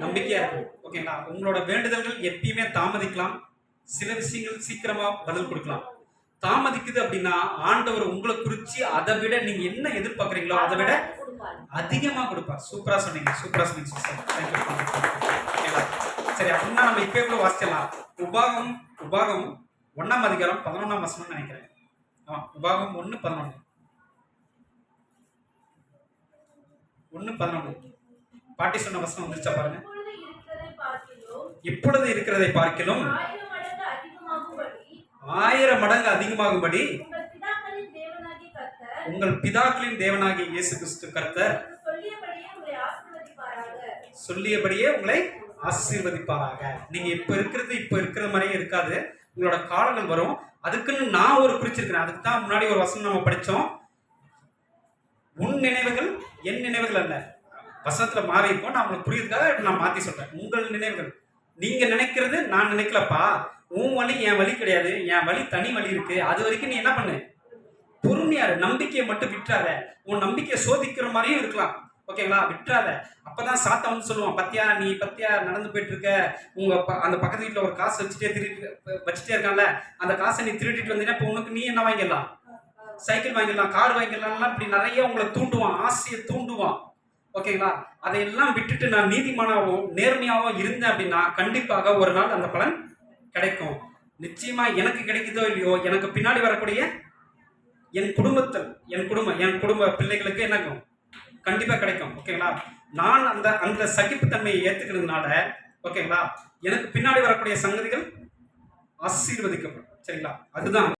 நம்பிக்கையா இருக்கணும். ஓகேங்களா? உங்களோட வேண்டுதல்கள் எப்பயுமே தாமதிக்கலாம், சில விஷயங்கள் சீக்கிரமா பதில் கொடுக்கலாம். தாமதிக்குது அப்படின்னா ஆண்டவர் உங்களை குறிச்சு அதை விட நீங்க என்ன எதிர்பார்க்குறீங்களோ அதை விட அதிகமா கொடுப்பார். சூப்பரா சொன்னீங்க, சூப்பரா சொன்னீங்க சிஸ்டர். தேங்க்யூ. ஓகேங்களா? சரி, அப்படின்னா நம்ம இப்போ கூட வாசிக்கலாம். உபாகம் உபாகம் 1ஆம் அதிகாரம் 11ஆம் வசனம் நினைக்கிறேன். உபாகம் 1:11. 1:11 பாட்டி சொன்ன வசனம் வந்துச்சா பாருங்க. இப்பொழுது இருக்கிறதை பார்க்கிலும் 1000 மடங்கு அதிகமாகும்படி உங்கள் பிதாக்களின் தேவனாகிய இயேசு கிறிஸ்து கர்த்தர் சொல்லியபடியே உங்களை ஆசீர்வதிப்பாராக. நீங்க இப்ப இருக்கிற மாதிரியே இருக்காது. உங்களோட காலங்கள் வரும். அதுக்குன்னு நான் ஒரு குறிச்சிருக்கிறேன். அதுக்கு தான் முன்னாடி ஒரு வசனம் நம்ம படிச்சோம். உன் நினைவுகள் என் நினைவுகள் அல்ல. வசனத்துல மாறி இருக்கும். நான் உங்களுக்கு புரியுதுக்காக நான் மாத்தி சொல்றேன். உங்கள் நினைவுகள். நீங்க நினைக்கிறது நான் நினைக்கலப்பா. உன் வழி என் வழி கிடையாது. என் வழி தனி வழி இருக்கு. அது வரைக்கும் நீ என்ன பண்ணு, பொறுமையாரு. நம்பிக்கையை மட்டும் விட்டுறாத. உன் நம்பிக்கையை சோதிக்கிற மாதிரியும் இருக்கலாம். ஓகேங்களா? விட்டுறாத. அப்பதான் சாத்தா வந்து சொல்லுவான், பத்தியா நீ பத்தியா நடந்து போயிட்டு இருக்க, உங்க அந்த பக்கத்து வீட்டுல ஒரு காசு வச்சுட்டே இருக்கான்ல, அந்த காசை நீ திருடிட்டு வந்தீங்கன்னா இப்போ உனக்கு நீ என்ன வாங்கிடலாம், சைக்கிள் வாங்கிடலாம், கார் வாங்கிடலாம். இப்படி நிறைய உங்களை தூண்டுவான், ஆசையை தூண்டுவான். ஓகேங்களா? அதையெல்லாம் விட்டுட்டு நான் நீதிமானாவும் நேர்மையாகவும் இருந்தேன் அப்படின்னா கண்டிப்பாக ஒரு நாள் அந்த பலன் கிடைக்கும். நிச்சயமா எனக்கு கிடைக்குதோ இல்லையோ, எனக்கு பின்னாடி வரக்கூடிய என் குடும்ப பிள்ளைகளுக்கு என்னக்கும் கண்டிப்பா கிடைக்கும். ஓகேங்களா? நான் அந்த சகிப்புத்தன்மையை ஏத்துக்கிறதுனால ஓகேங்களா, எனக்கு பின்னாடி வரக்கூடிய சங்கதிகள் ஆசீர்வதிக்கப்படும். சரிங்களா? அதுதான்